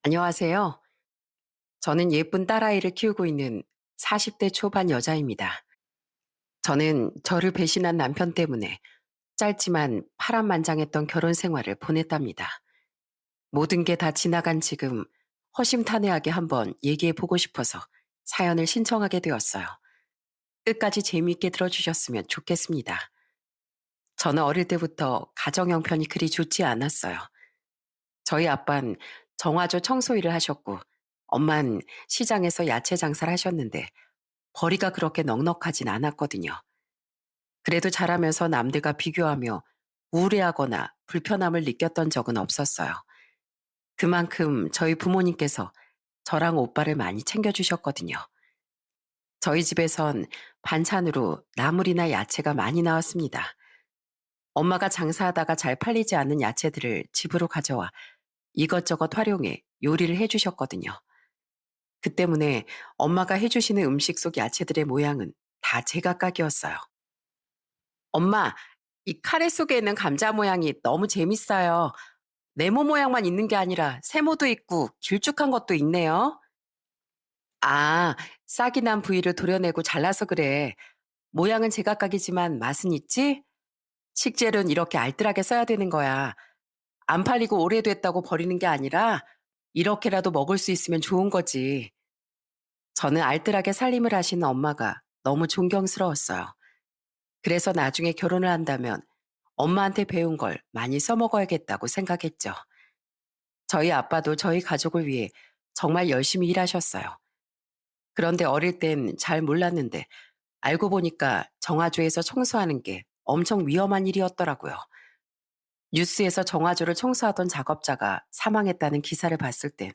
안녕하세요. 저는 예쁜 딸아이를 키우고 있는 40대 초반 여자입니다. 저는 저를 배신한 남편 때문에 짧지만 파란만장했던 결혼 생활을 보냈답니다. 모든 게 다 지나간 지금 허심탄회하게 한번 얘기해 보고 싶어서 사연을 신청하게 되었어요. 끝까지 재미있게 들어주셨으면 좋겠습니다. 저는 어릴 때부터 가정 형편이 그리 좋지 않았어요. 저희 아빠는 정화조 청소 일을 하셨고 엄만 시장에서 야채 장사를 하셨는데 벌이가 그렇게 넉넉하진 않았거든요. 그래도 자라면서 남들과 비교하며 우울해하거나 불편함을 느꼈던 적은 없었어요. 그만큼 저희 부모님께서 저랑 오빠를 많이 챙겨주셨거든요. 저희 집에선 반찬으로 나물이나 야채가 많이 나왔습니다. 엄마가 장사하다가 잘 팔리지 않는 야채들을 집으로 가져와 이것저것 활용해 요리를 해주셨거든요. 그 때문에 엄마가 해주시는 음식 속 야채들의 모양은 다 제각각이었어요. 엄마, 이 카레 속에 있는 감자 모양이 너무 재밌어요. 네모 모양만 있는 게 아니라 세모도 있고 길쭉한 것도 있네요. 아, 싹이 난 부위를 도려내고 잘라서 그래. 모양은 제각각이지만 맛은 있지? 식재료는 이렇게 알뜰하게 써야 되는 거야. 안 팔리고 오래됐다고 버리는 게 아니라 이렇게라도 먹을 수 있으면 좋은 거지. 저는 알뜰하게 살림을 하시는 엄마가 너무 존경스러웠어요. 그래서 나중에 결혼을 한다면 엄마한테 배운 걸 많이 써먹어야겠다고 생각했죠. 저희 아빠도 저희 가족을 위해 정말 열심히 일하셨어요. 그런데 어릴 땐 잘 몰랐는데 알고 보니까 정화조에서 청소하는 게 엄청 위험한 일이었더라고요. 뉴스에서 정화조를 청소하던 작업자가 사망했다는 기사를 봤을 땐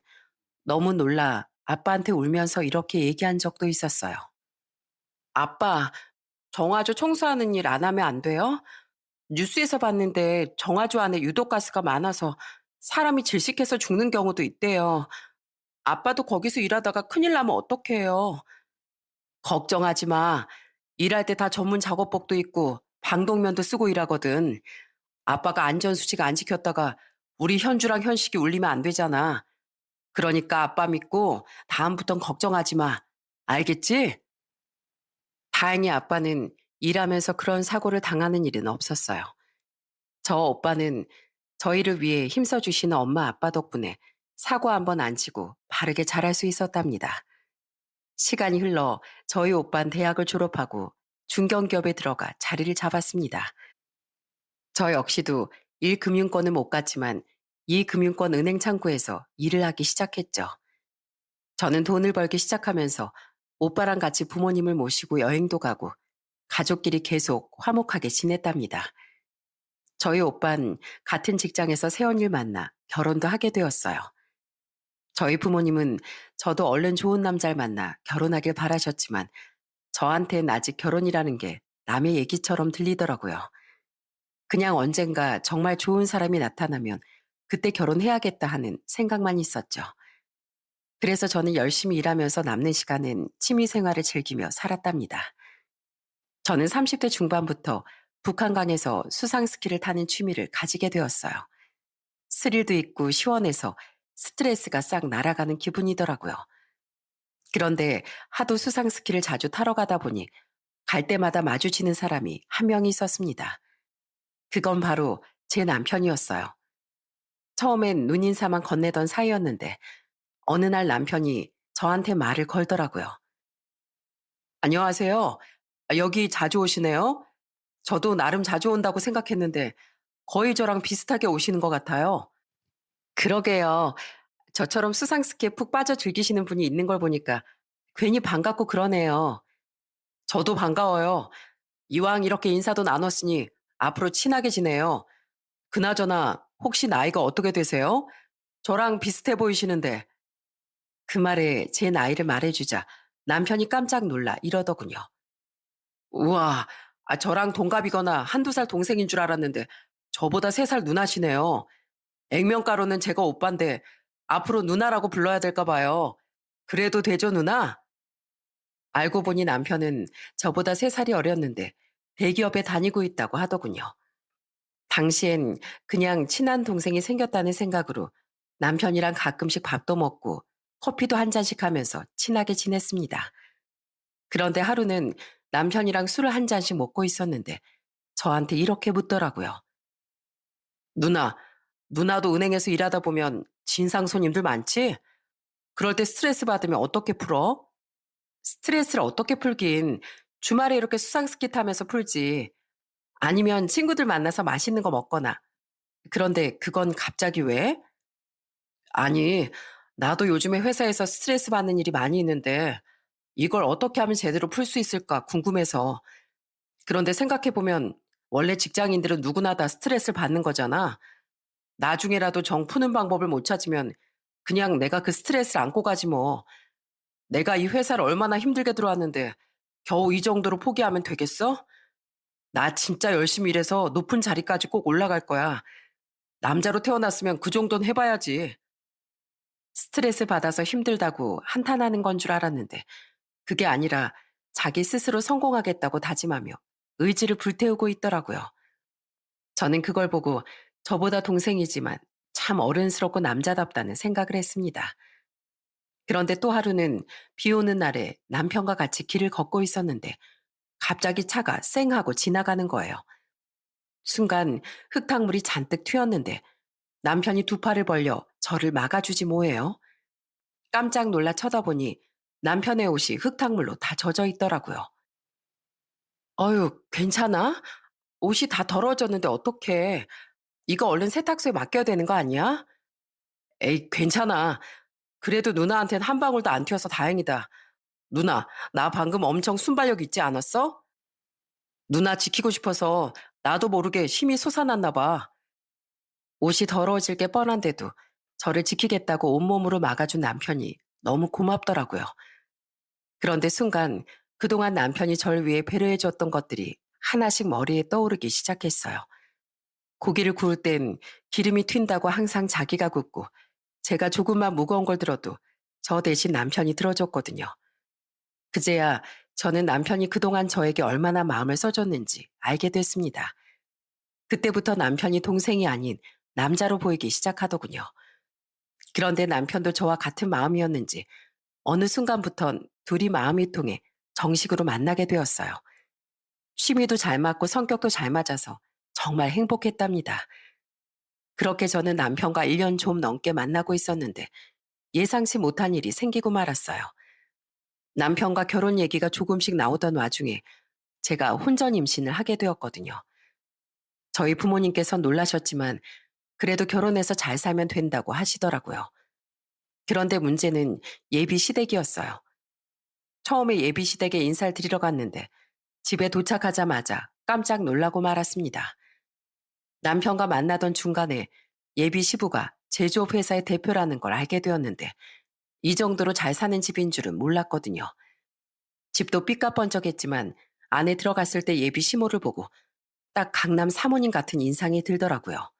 너무 놀라 아빠한테 울면서 이렇게 얘기한 적도 있었어요. 아빠, 정화조 청소하는 일 안 하면 안 돼요? 뉴스에서 봤는데 정화조 안에 유독가스가 많아서 사람이 질식해서 죽는 경우도 있대요. 아빠도 거기서 일하다가 큰일 나면 어떡해요? 걱정하지 마. 일할 때 다 전문 작업복도 입고 방독면도 쓰고 일하거든. 아빠가 안전수칙 안 지켰다가 우리 현주랑 현식이 울리면 안 되잖아. 그러니까 아빠 믿고 다음부턴 걱정하지 마. 알겠지? 다행히 아빠는 일하면서 그런 사고를 당하는 일은 없었어요. 저 오빠는 저희를 위해 힘써주시는 엄마 아빠 덕분에 사고 한번 안 치고 바르게 자랄 수 있었답니다. 시간이 흘러 저희 오빠는 대학을 졸업하고 중견기업에 들어가 자리를 잡았습니다. 저 역시도 1금융권은 못 갔지만 2금융권 은행 창구에서 일을 하기 시작했죠. 저는 돈을 벌기 시작하면서 오빠랑 같이 부모님을 모시고 여행도 가고 가족끼리 계속 화목하게 지냈답니다. 저희 오빤 같은 직장에서 새언니를 만나 결혼도 하게 되었어요. 저희 부모님은 저도 얼른 좋은 남자를 만나 결혼하길 바라셨지만 저한텐 아직 결혼이라는 게 남의 얘기처럼 들리더라고요. 그냥 언젠가 정말 좋은 사람이 나타나면 그때 결혼해야겠다 하는 생각만 있었죠. 그래서 저는 열심히 일하면서 남는 시간엔 취미 생활을 즐기며 살았답니다. 저는 30대 중반부터 북한강에서 수상 스키를 타는 취미를 가지게 되었어요. 스릴도 있고 시원해서 스트레스가 싹 날아가는 기분이더라고요. 그런데 하도 수상 스키를 자주 타러 가다 보니 갈 때마다 마주치는 사람이 한 명이 있었습니다. 그건 바로 제 남편이었어요. 처음엔 눈인사만 건네던 사이였는데 어느 날 남편이 저한테 말을 걸더라고요. 안녕하세요. 여기 자주 오시네요. 저도 나름 자주 온다고 생각했는데 거의 저랑 비슷하게 오시는 것 같아요. 그러게요. 저처럼 수상스키에 푹 빠져 즐기시는 분이 있는 걸 보니까 괜히 반갑고 그러네요. 저도 반가워요. 이왕 이렇게 인사도 나눴으니 앞으로 친하게 지내요. 그나저나 혹시 나이가 어떻게 되세요? 저랑 비슷해 보이시는데. 그 말에 제 나이를 말해주자 남편이 깜짝 놀라 이러더군요. 우와, 저랑 동갑이거나 한두 살 동생인 줄 알았는데 저보다 3살 누나시네요. 액면가로는 제가 오빠인데 앞으로 누나라고 불러야 될까 봐요. 그래도 되죠, 누나? 알고 보니 남편은 저보다 3살이 어렸는데 대기업에 다니고 있다고 하더군요. 당시엔 그냥 친한 동생이 생겼다는 생각으로 남편이랑 가끔씩 밥도 먹고 커피도 한 잔씩 하면서 친하게 지냈습니다. 그런데 하루는 남편이랑 술을 한 잔씩 먹고 있었는데 저한테 이렇게 묻더라고요. 누나, 누나도 은행에서 일하다 보면 진상 손님들 많지? 그럴 때 스트레스 받으면 어떻게 풀어? 스트레스를 어떻게 풀긴 주말에 이렇게 수상스키 타면서 풀지. 아니면 친구들 만나서 맛있는 거 먹거나. 그런데 그건 갑자기 왜? 아니, 나도 요즘에 회사에서 스트레스 받는 일이 많이 있는데 이걸 어떻게 하면 제대로 풀 수 있을까 궁금해서. 그런데 생각해보면 원래 직장인들은 누구나 다 스트레스를 받는 거잖아. 나중에라도 정 푸는 방법을 못 찾으면 그냥 내가 그 스트레스를 안고 가지 뭐. 내가 이 회사를 얼마나 힘들게 들어왔는데 겨우 이 정도로 포기하면 되겠어? 나 진짜 열심히 일해서 높은 자리까지 꼭 올라갈 거야. 남자로 태어났으면 그 정도는 해봐야지. 스트레스 받아서 힘들다고 한탄하는 건 줄 알았는데 그게 아니라 자기 스스로 성공하겠다고 다짐하며 의지를 불태우고 있더라고요. 저는 그걸 보고 저보다 동생이지만 참 어른스럽고 남자답다는 생각을 했습니다. 그런데 또 하루는 비 오는 날에 남편과 같이 길을 걷고 있었는데 갑자기 차가 쌩 하고 지나가는 거예요. 순간 흙탕물이 잔뜩 튀었는데 남편이 두 팔을 벌려 저를 막아주지 뭐예요. 깜짝 놀라 쳐다보니 남편의 옷이 흙탕물로 다 젖어 있더라고요. 어휴, 괜찮아? 옷이 다 더러워졌는데 어떡해. 이거 얼른 세탁소에 맡겨야 되는 거 아니야? 에이, 괜찮아. 그래도 누나한텐 한 방울도 안 튀어서 다행이다. 누나, 나 방금 엄청 순발력 있지 않았어? 누나 지키고 싶어서 나도 모르게 힘이 솟아났나 봐. 옷이 더러워질 게 뻔한데도 저를 지키겠다고 온몸으로 막아준 남편이 너무 고맙더라고요. 그런데 순간 그동안 남편이 절 위해 배려해줬던 것들이 하나씩 머리에 떠오르기 시작했어요. 고기를 구울 땐 기름이 튄다고 항상 자기가 굽고 제가 조금만 무거운 걸 들어도 저 대신 남편이 들어줬거든요. 그제야 저는 남편이 그동안 저에게 얼마나 마음을 써줬는지 알게 됐습니다. 그때부터 남편이 동생이 아닌 남자로 보이기 시작하더군요. 그런데 남편도 저와 같은 마음이었는지 어느 순간부턴 둘이 마음이 통해 정식으로 만나게 되었어요. 취미도 잘 맞고 성격도 잘 맞아서 정말 행복했답니다. 그렇게 저는 남편과 1년 좀 넘게 만나고 있었는데 예상치 못한 일이 생기고 말았어요. 남편과 결혼 얘기가 조금씩 나오던 와중에 제가 혼전 임신을 하게 되었거든요. 저희 부모님께서 놀라셨지만 그래도 결혼해서 잘 살면 된다고 하시더라고요. 그런데 문제는 예비 시댁이었어요. 처음에 예비 시댁에 인사를 드리러 갔는데 집에 도착하자마자 깜짝 놀라고 말았습니다. 남편과 만나던 중간에 예비 시부가 제조업 회사의 대표라는 걸 알게 되었는데 이 정도로 잘 사는 집인 줄은 몰랐거든요. 집도 삐까뻔쩍했지만 안에 들어갔을 때 예비 시모를 보고 딱 강남 사모님 같은 인상이 들더라고요.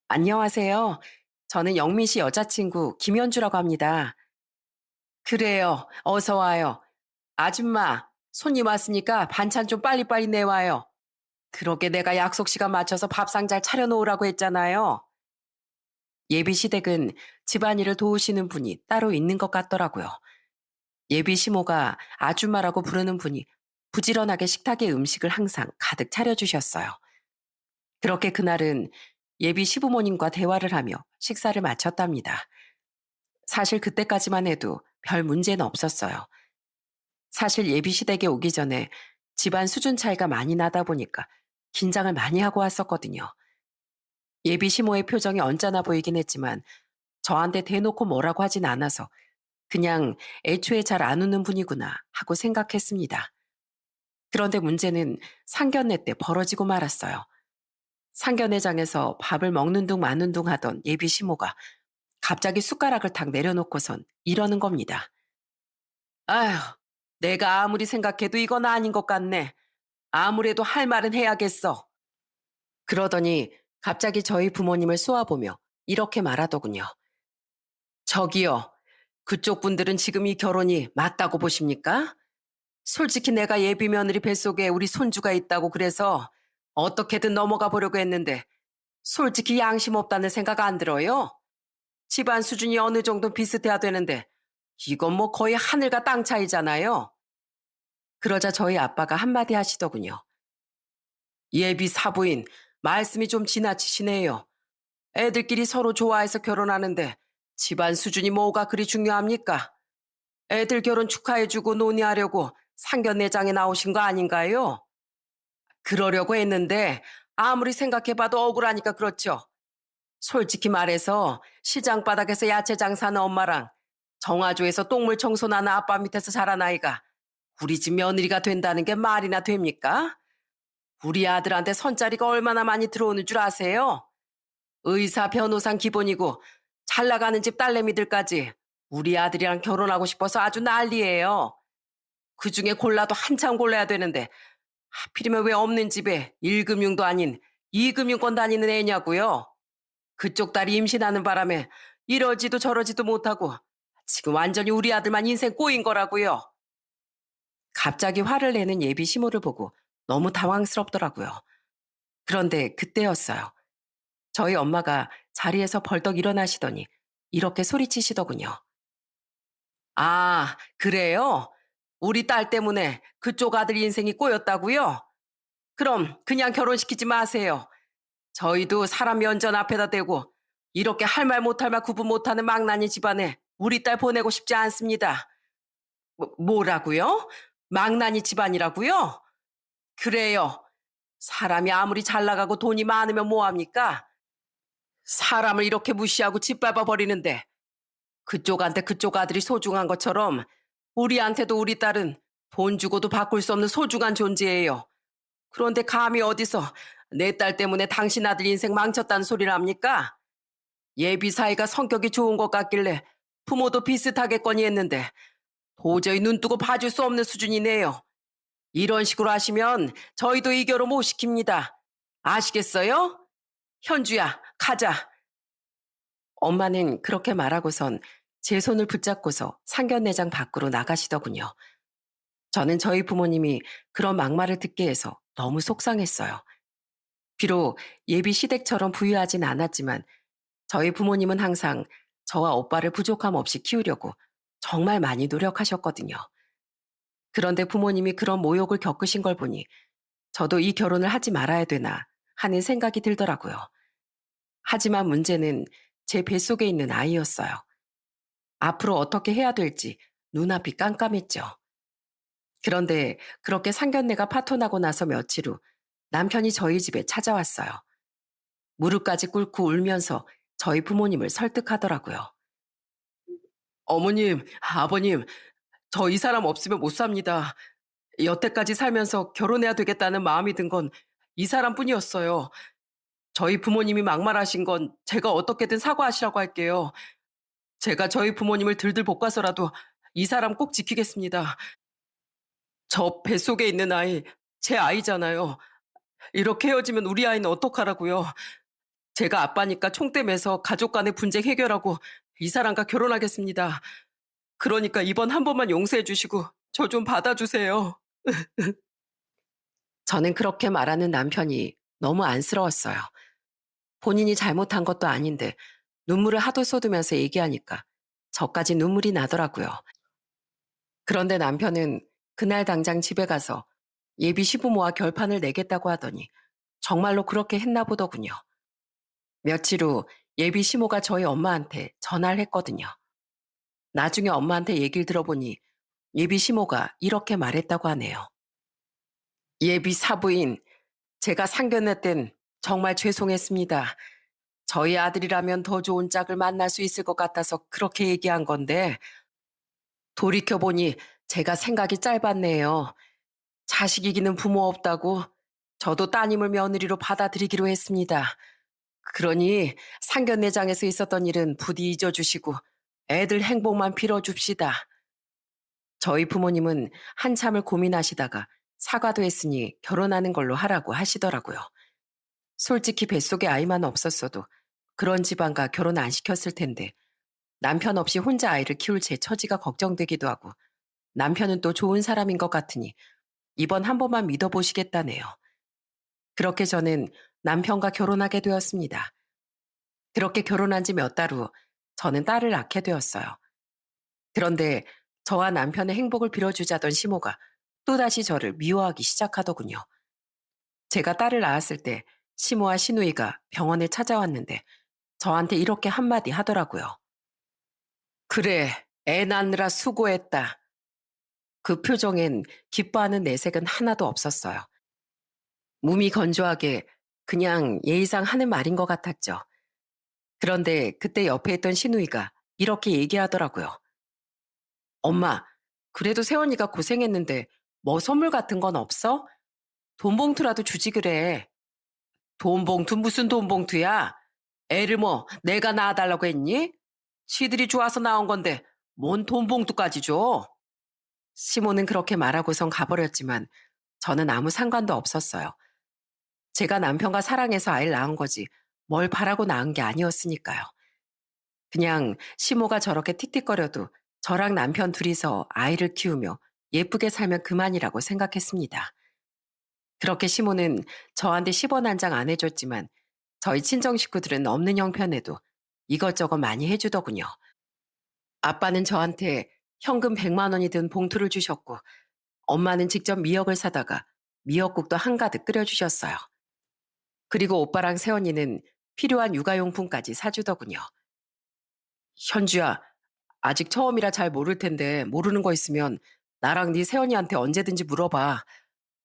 안녕하세요. 저는 영민 씨 여자친구 김현주라고 합니다. 그래요. 어서 와요. 아줌마, 손님 왔으니까 반찬 좀 빨리빨리 내와요. 그러게 내가 약속 시간 맞춰서 밥상 잘 차려놓으라고 했잖아요. 예비 시댁은 집안일을 도우시는 분이 따로 있는 것 같더라고요. 예비 시모가 아줌마라고 부르는 분이 부지런하게 식탁에 음식을 항상 가득 차려주셨어요. 그렇게 그날은 예비 시부모님과 대화를 하며 식사를 마쳤답니다. 사실 그때까지만 해도 별 문제는 없었어요. 사실 예비 시댁에 오기 전에 집안 수준 차이가 많이 나다 보니까 긴장을 많이 하고 왔었거든요. 예비 시모의 표정이 언짢아 보이긴 했지만 저한테 대놓고 뭐라고 하진 않아서 그냥 애초에 잘 안 웃는 분이구나 하고 생각했습니다. 그런데 문제는 상견례 때 벌어지고 말았어요. 상견례장에서 밥을 먹는 둥 마는 둥 하던 예비 시모가 갑자기 숟가락을 탁 내려놓고선 이러는 겁니다. 아휴, 내가 아무리 생각해도 이건 아닌 것 같네. 아무래도 할 말은 해야겠어. 그러더니 갑자기 저희 부모님을 쏘아보며 이렇게 말하더군요. 저기요, 그쪽 분들은 지금 이 결혼이 맞다고 보십니까? 솔직히 내가 예비 며느리 뱃속에 우리 손주가 있다고 그래서 어떻게든 넘어가 보려고 했는데 솔직히 양심 없다는 생각 안 들어요? 집안 수준이 어느 정도 비슷해야 되는데 이건 뭐 거의 하늘과 땅 차이잖아요. 그러자 저희 아빠가 한마디 하시더군요. 예비 사부인, 말씀이 좀 지나치시네요. 애들끼리 서로 좋아해서 결혼하는데 집안 수준이 뭐가 그리 중요합니까? 애들 결혼 축하해주고 논의하려고 상견례장에 나오신 거 아닌가요? 그러려고 했는데 아무리 생각해봐도 억울하니까 그렇죠. 솔직히 말해서 시장 바닥에서 야채 장사하는 엄마랑 정화조에서 똥물 청소나는 아빠 밑에서 자란 아이가 우리 집 며느리가 된다는 게 말이나 됩니까? 우리 아들한테 선자리가 얼마나 많이 들어오는 줄 아세요? 의사, 변호사는 기본이고 잘 나가는 집 딸내미들까지 우리 아들이랑 결혼하고 싶어서 아주 난리예요. 그중에 골라도 한참 골라야 되는데 하필이면 왜 없는 집에 1금융도 아닌 2금융권 다니는 애냐고요. 그쪽 딸이 임신하는 바람에 이러지도 저러지도 못하고 지금 완전히 우리 아들만 인생 꼬인 거라고요. 갑자기 화를 내는 예비 시모를 보고 너무 당황스럽더라고요. 그런데 그때였어요. 저희 엄마가 자리에서 벌떡 일어나시더니 이렇게 소리치시더군요. 아, 그래요? 우리 딸 때문에 그쪽 아들 인생이 꼬였다고요? 그럼 그냥 결혼시키지 마세요. 저희도 사람 면전 앞에다 대고 이렇게 할 말 못할 말 구분 못하는 망나니 집안에 우리 딸 보내고 싶지 않습니다. 뭐라고요? 망나니 집안이라고요? 그래요. 사람이 아무리 잘 나가고 돈이 많으면 뭐합니까? 사람을 이렇게 무시하고 짓밟아 버리는데 그쪽한테 그쪽 아들이 소중한 것처럼 우리한테도 우리 딸은 돈 주고도 바꿀 수 없는 소중한 존재예요. 그런데 감히 어디서 내 딸 때문에 당신 아들 인생 망쳤다는 소리를 합니까? 예비 사이가 성격이 좋은 것 같길래 부모도 비슷하겠거니 했는데 도저히 눈 뜨고 봐줄 수 없는 수준이네요. 이런 식으로 하시면 저희도 이 결혼 못 시킵니다. 아시겠어요? 현주야, 가자. 엄마는 그렇게 말하고선 제 손을 붙잡고서 상견례장 밖으로 나가시더군요. 저는 저희 부모님이 그런 막말을 듣게 해서 너무 속상했어요. 비록 예비 시댁처럼 부유하진 않았지만 저희 부모님은 항상 저와 오빠를 부족함 없이 키우려고 정말 많이 노력하셨거든요. 그런데 부모님이 그런 모욕을 겪으신 걸 보니 저도 이 결혼을 하지 말아야 되나 하는 생각이 들더라고요. 하지만 문제는 제 뱃속에 있는 아이였어요. 앞으로 어떻게 해야 될지 눈앞이 깜깜했죠. 그런데 그렇게 상견례가 파토나고 나서 며칠 후 남편이 저희 집에 찾아왔어요. 무릎까지 꿇고 울면서 저희 부모님을 설득하더라고요. 어머님, 아버님, 저 이 사람 없으면 못 삽니다. 여태까지 살면서 결혼해야 되겠다는 마음이 든 건 이 사람뿐이었어요. 저희 부모님이 막말하신 건 제가 어떻게든 사과하시라고 할게요. 제가 저희 부모님을 들들 볶아서라도 이 사람 꼭 지키겠습니다. 저 뱃속에 있는 아이, 제 아이잖아요. 이렇게 헤어지면 우리 아이는 어떡하라고요. 제가 아빠니까 총대 매서 가족 간의 분쟁 해결하고 이 사람과 결혼하겠습니다. 그러니까 이번 한 번만 용서해 주시고 저 좀 받아주세요. 저는 그렇게 말하는 남편이 너무 안쓰러웠어요. 본인이 잘못한 것도 아닌데 눈물을 하도 쏟으면서 얘기하니까 저까지 눈물이 나더라고요. 그런데 남편은 그날 당장 집에 가서 예비 시부모와 결판을 내겠다고 하더니 정말로 그렇게 했나 보더군요. 며칠 후 예비 시모가 저희 엄마한테 전화를 했거든요. 나중에 엄마한테 얘기를 들어보니 예비 시모가 이렇게 말했다고 하네요. 예비 사부인, 제가 상견례 땐 정말 죄송했습니다. 저희 아들이라면 더 좋은 짝을 만날 수 있을 것 같아서 그렇게 얘기한 건데 돌이켜보니 제가 생각이 짧았네요. 자식 이기는 부모 없다고 저도 따님을 며느리로 받아들이기로 했습니다. 그러니 상견례장에서 있었던 일은 부디 잊어주시고 애들 행복만 빌어줍시다. 저희 부모님은 한참을 고민하시다가 사과도 했으니 결혼하는 걸로 하라고 하시더라고요. 솔직히 뱃속에 아이만 없었어도 그런 집안과 결혼 안 시켰을 텐데 남편 없이 혼자 아이를 키울 제 처지가 걱정되기도 하고 남편은 또 좋은 사람인 것 같으니 이번 한 번만 믿어보시겠다네요. 그렇게 저는 남편과 결혼하게 되었습니다. 그렇게 결혼한 지 몇 달 후 저는 딸을 낳게 되었어요. 그런데 저와 남편의 행복을 빌어주자던 시모가 또다시 저를 미워하기 시작하더군요. 제가 딸을 낳았을 때 시모와 시누이가 병원에 찾아왔는데 저한테 이렇게 한마디 하더라고요. 그래, 애 낳느라 수고했다. 그 표정엔 기뻐하는 내색은 하나도 없었어요. 몸이 건조하게 그냥 예의상 하는 말인 것 같았죠. 그런데 그때 옆에 있던 시누이가 이렇게 얘기하더라고요. 엄마, 그래도 세원이가 고생했는데 뭐 선물 같은 건 없어? 돈 봉투라도 주지 그래. 돈 봉투 무슨 돈 봉투야? 애를 뭐 내가 낳아달라고 했니? 시들이 좋아서 나온 건데 뭔 돈 봉투까지 줘? 시모는 그렇게 말하고선 가버렸지만 저는 아무 상관도 없었어요. 제가 남편과 사랑해서 아이를 낳은 거지 뭘 바라고 낳은 게 아니었으니까요. 그냥 시모가 저렇게 틱틱거려도 저랑 남편 둘이서 아이를 키우며 예쁘게 살면 그만이라고 생각했습니다. 그렇게 시모는 저한테 10원 한 장 안 해줬지만 저희 친정 식구들은 없는 형편에도 이것저것 많이 해주더군요. 아빠는 저한테 현금 100만 원이 든 봉투를 주셨고 엄마는 직접 미역을 사다가 미역국도 한가득 끓여주셨어요. 그리고 오빠랑 세원이는 필요한 육아용품까지 사주더군요. 현주야, 아직 처음이라 잘 모를 텐데 모르는 거 있으면 나랑 네 세연이한테 언제든지 물어봐.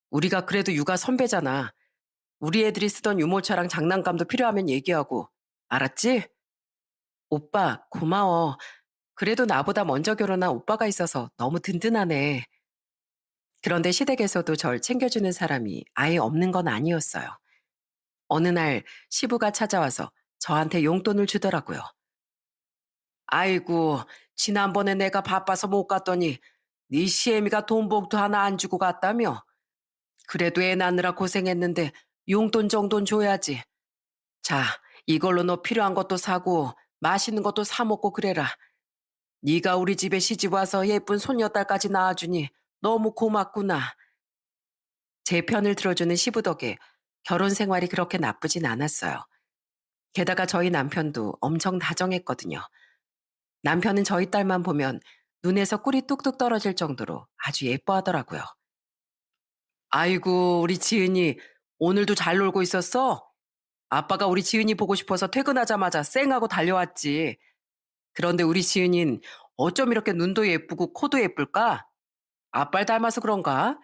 우리가 그래도 육아 선배잖아. 우리 애들이 쓰던 유모차랑 장난감도 필요하면 얘기하고. 알았지? 오빠, 고마워. 그래도 나보다 먼저 결혼한 오빠가 있어서 너무 든든하네. 그런데 시댁에서도 절 챙겨주는 사람이 아예 없는 건 아니었어요. 어느 날 시부가 찾아와서 저한테 용돈을 주더라고요. 아이고, 지난번에 내가 바빠서 못 갔더니 네 시애미가 돈 봉투 하나 안 주고 갔다며? 그래도 애 낳느라 고생했는데 용돈 정도는 줘야지. 자, 이걸로 너 필요한 것도 사고 맛있는 것도 사 먹고 그래라. 네가 우리 집에 시집 와서 예쁜 손녀딸까지 낳아주니 너무 고맙구나. 제 편을 들어주는 시부 덕에 결혼 생활이 그렇게 나쁘진 않았어요. 게다가 저희 남편도 엄청 다정했거든요. 남편은 저희 딸만 보면 눈에서 꿀이 뚝뚝 떨어질 정도로 아주 예뻐하더라고요. 아이고, 우리 지은이 오늘도 잘 놀고 있었어? 아빠가 우리 지은이 보고 싶어서 퇴근하자마자 쌩하고 달려왔지. 그런데 우리 지은이는 어쩜 이렇게 눈도 예쁘고 코도 예쁠까? 아빠를 닮아서 그런가?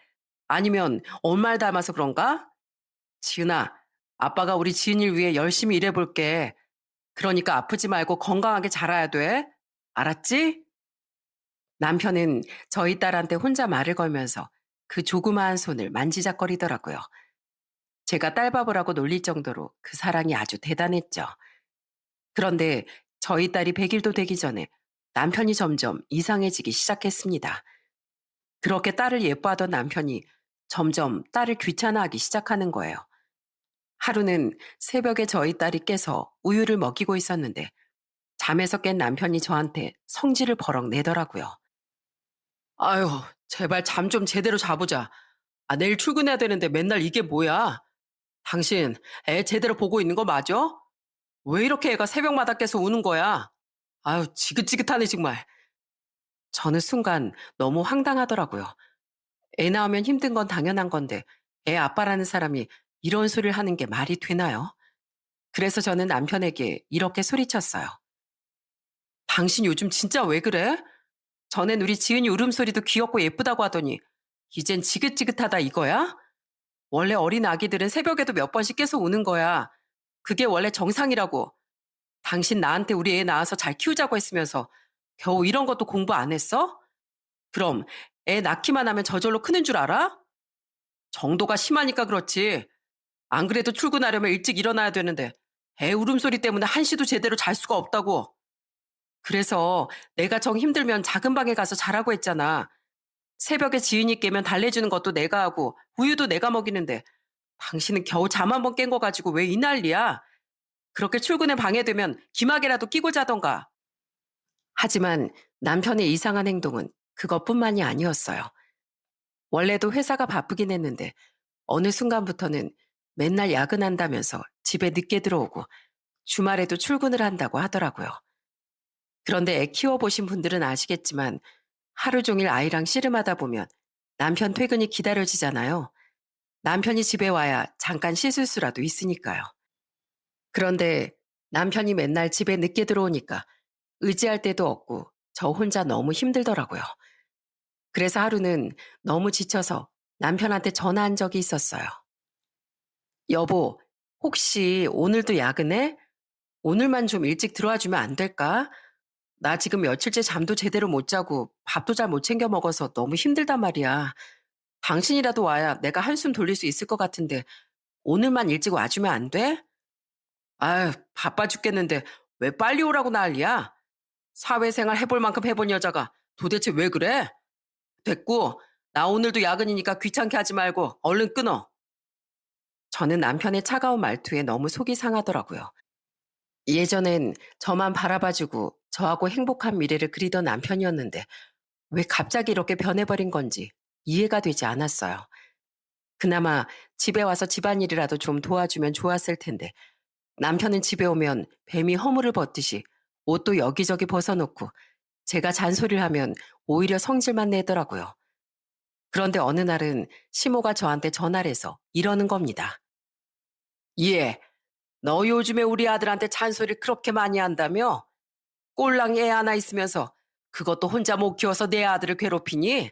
아니면 엄마를 닮아서 그런가? 지은아, 아빠가 우리 지은이를 위해 열심히 일해볼게. 그러니까 아프지 말고 건강하게 자라야 돼. 알았지? 남편은 저희 딸한테 혼자 말을 걸면서 그 조그마한 손을 만지작거리더라고요. 제가 딸바보라고 놀릴 정도로 그 사랑이 아주 대단했죠. 그런데 저희 딸이 100일도 되기 전에 남편이 점점 이상해지기 시작했습니다. 그렇게 딸을 예뻐하던 남편이 점점 딸을 귀찮아하기 시작하는 거예요. 하루는 새벽에 저희 딸이 깨서 우유를 먹이고 있었는데 잠에서 깬 남편이 저한테 성질을 버럭 내더라고요. 아유, 제발 잠 좀 제대로 자보자. 아, 내일 출근해야 되는데 맨날 이게 뭐야? 당신 애 제대로 보고 있는 거 맞아? 왜 이렇게 애가 새벽마다 깨서 우는 거야? 아유, 지긋지긋하네 정말. 저는 순간 너무 황당하더라고요. 애 낳으면 힘든 건 당연한 건데 애 아빠라는 사람이 이런 소리를 하는 게 말이 되나요? 그래서 저는 남편에게 이렇게 소리쳤어요. 당신 요즘 진짜 왜 그래? 전엔 우리 지은이 울음소리도 귀엽고 예쁘다고 하더니 이젠 지긋지긋하다 이거야? 원래 어린 아기들은 새벽에도 몇 번씩 깨서 우는 거야. 그게 원래 정상이라고. 당신 나한테 우리 애 낳아서 잘 키우자고 했으면서 겨우 이런 것도 공부 안 했어? 그럼 애 낳기만 하면 저절로 크는 줄 알아? 정도가 심하니까 그렇지. 안 그래도 출근하려면 일찍 일어나야 되는데 애 울음소리 때문에 한시도 제대로 잘 수가 없다고. 그래서 내가 정 힘들면 작은 방에 가서 자라고 했잖아. 새벽에 지은이 깨면 달래주는 것도 내가 하고 우유도 내가 먹이는데 당신은 겨우 잠 한 번 깬 거 가지고 왜 이 난리야? 그렇게 출근에 방해되면 기막이라도 끼고 자던가. 하지만 남편의 이상한 행동은 그것뿐만이 아니었어요. 원래도 회사가 바쁘긴 했는데 어느 순간부터는 맨날 야근한다면서 집에 늦게 들어오고 주말에도 출근을 한다고 하더라고요. 그런데 애 키워보신 분들은 아시겠지만 하루 종일 아이랑 씨름하다 보면 남편 퇴근이 기다려지잖아요. 남편이 집에 와야 잠깐 씻을 수라도 있으니까요. 그런데 남편이 맨날 집에 늦게 들어오니까 의지할 데도 없고 저 혼자 너무 힘들더라고요. 그래서 하루는 너무 지쳐서 남편한테 전화한 적이 있었어요. 여보, 혹시 오늘도 야근해? 오늘만 좀 일찍 들어와 주면 안 될까? 나 지금 며칠째 잠도 제대로 못 자고 밥도 잘 못 챙겨 먹어서 너무 힘들단 말이야. 당신이라도 와야 내가 한숨 돌릴 수 있을 것 같은데 오늘만 일찍 와주면 안 돼? 아유, 바빠 죽겠는데 왜 빨리 오라고 난리야? 사회생활 해볼 만큼 해본 여자가 도대체 왜 그래? 됐고, 나 오늘도 야근이니까 귀찮게 하지 말고 얼른 끊어. 저는 남편의 차가운 말투에 너무 속이 상하더라고요. 예전엔 저만 바라봐주고 저하고 행복한 미래를 그리던 남편이었는데 왜 갑자기 이렇게 변해버린 건지 이해가 되지 않았어요. 그나마 집에 와서 집안일이라도 좀 도와주면 좋았을 텐데 남편은 집에 오면 뱀이 허물을 벗듯이 옷도 여기저기 벗어놓고 제가 잔소리를 하면 오히려 성질만 내더라고요. 그런데 어느 날은 시모가 저한테 전화를 해서 이러는 겁니다. 예, 너 요즘에 우리 아들한테 잔소리 그렇게 많이 한다며? 꼴랑 애 하나 있으면서 그것도 혼자 못 키워서 내 아들을 괴롭히니?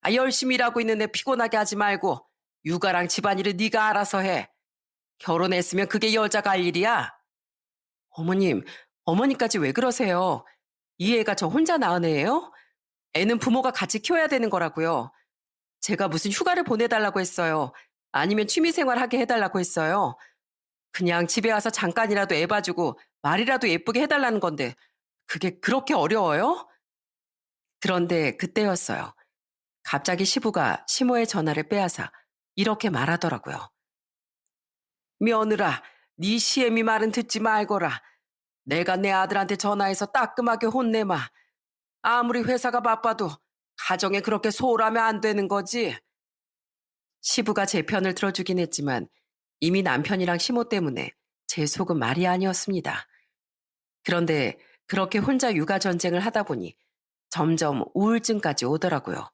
아, 열심히 일하고 있는 애 피곤하게 하지 말고 육아랑 집안일을 네가 알아서 해. 결혼했으면 그게 여자가 할 일이야. 어머님, 어머니까지 왜 그러세요? 이 애가 저 혼자 낳은 애예요? 애는 부모가 같이 키워야 되는 거라고요. 제가 무슨 휴가를 보내달라고 했어요. 아니면 취미생활 하게 해달라고 했어요. 그냥 집에 와서 잠깐이라도 애 봐주고 말이라도 예쁘게 해달라는 건데 그게 그렇게 어려워요? 그런데 그때였어요. 갑자기 시부가 시모의 전화를 빼앗아 이렇게 말하더라고요. 며느라, 네 시애미 말은 듣지 말거라. 내가 내 아들한테 전화해서 따끔하게 혼내마. 아무리 회사가 바빠도 가정에 그렇게 소홀하면 안 되는 거지. 시부가 제 편을 들어주긴 했지만 이미 남편이랑 시모 때문에 제 속은 말이 아니었습니다. 그런데 그렇게 혼자 육아 전쟁을 하다 보니 점점 우울증까지 오더라고요.